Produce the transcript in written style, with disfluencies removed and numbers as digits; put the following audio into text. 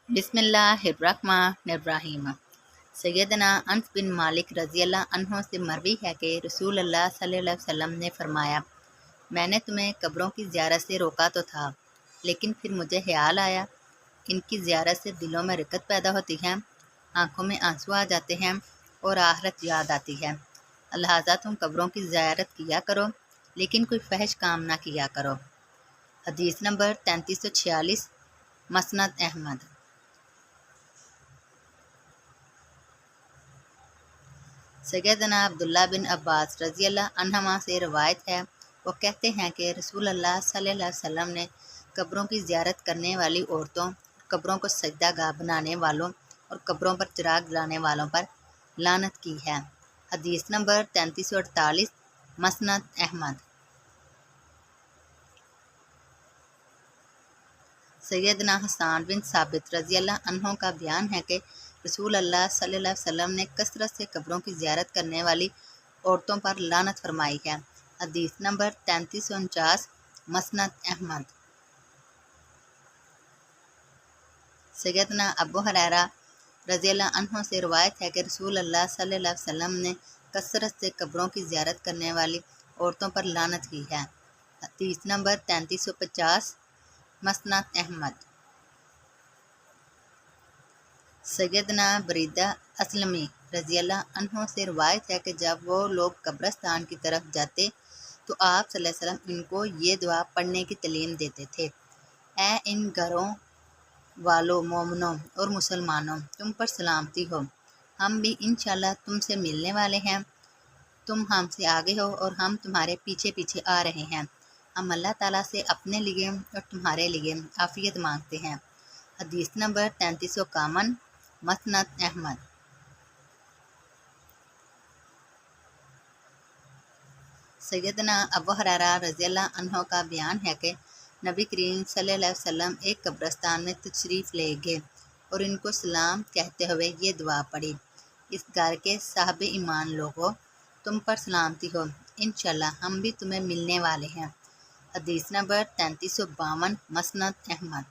बिस्मिल्लाहिर्रहमानिर्रहीम। सैयदना अनस बिन मालिक रज़ी अल्लाह अन्हो से मरवी है कि रसूल अल्लाह सल्लल्लाहु अलैहि वसल्लम ने फरमाया, मैंने तुम्हें कब्रों की ज़ियारत से रोका तो था, लेकिन फिर मुझे ख्याल आया इनकी ज़ियारत से दिलों में रकत पैदा होती है, आँखों में आंसू आ जाते हैं और आखिरत याद आती है। लिहाजा तुम कब्रों की ज़ियारत किया करो, लेकिन कोई फहश काम ना किया करो। हदीस नंबर 3346, मसनद अहमद। सैयदना अब्दुल्ला बिन अब्बास रज़ी अल्लाह अन्हुमा से रवायत है, वो कहते हैं कि रसूल अल्लाह सल्लल्लाहु अलैहि वसल्लम ने कब्रों की ज़ियारत करने वाली औरतों, कब्रों को सजदा गाह बनाने वालों और कब्रों पर चिराग जलाने वालों पर लानत की है। हदीस नंबर 3348, मसनद अहमद। सैयदना हसन बिन साबित रज़ी अल्लाह अन्हों का बयान है कि रसूल अल्लाह सल्लल्लाहु अलैहि वसल्लम ने कसरत से कब्रों की ज़ियारत करने वाली औरतों पर लानत फरमाई है। हदीस नंबर 3349, मसनद अहमद। सैयदना अबू हुरैरा रज़ी अल्लाह अन्हों से रवायत है कि रसूल अल्लाह सल्लल्लाहु अलैहि वसल्लम ने कसरत से कब्रों की ज़ियारत करने वाली औरतों पर लानत की है। हदीस नंबर 3350, मसनद अहमद। सैयदना बरीदा असलमी रज़ी अल्लाह अन्हों से रवायत है कि जब वो लोग कब्रस्तान की तरफ जाते तो आप सल्लल्लाहु अलैहि वसल्लम इनको ये दुआ पढ़ने की तालीम देते थे, ऐ इन घरों वालों, मोमिनों और मुसलमानों, तुम पर सलामती हो, हम भी इंशाअल्लाह तुमसे मिलने वाले हैं। तुम हमसे आगे हो और हम तुम्हारे पीछे पीछे आ रहे हैं। हम अल्लाह ताला से अपने लिए और तुम्हारे लिए आफियत मांगते हैं। हदीस नंबर 3351, मसनद अहमद। सैयदना अबू हुरैरा रज़ी अल्लाह अन्हो का बयान है कि नबी करीम सल्लल्लाहु अलैहि वसल्लम एक कब्रस्तान में तशरीफ़ ले गए और इनको सलाम कहते हुए ये दुआ पढ़ी, इस घर के साहिब ईमान लोगो, तुम पर सलामती हो, इंशाअल्लाह हम भी तुम्हें मिलने वाले हैं। हदीस नंबर 3352, मसनद अहमद।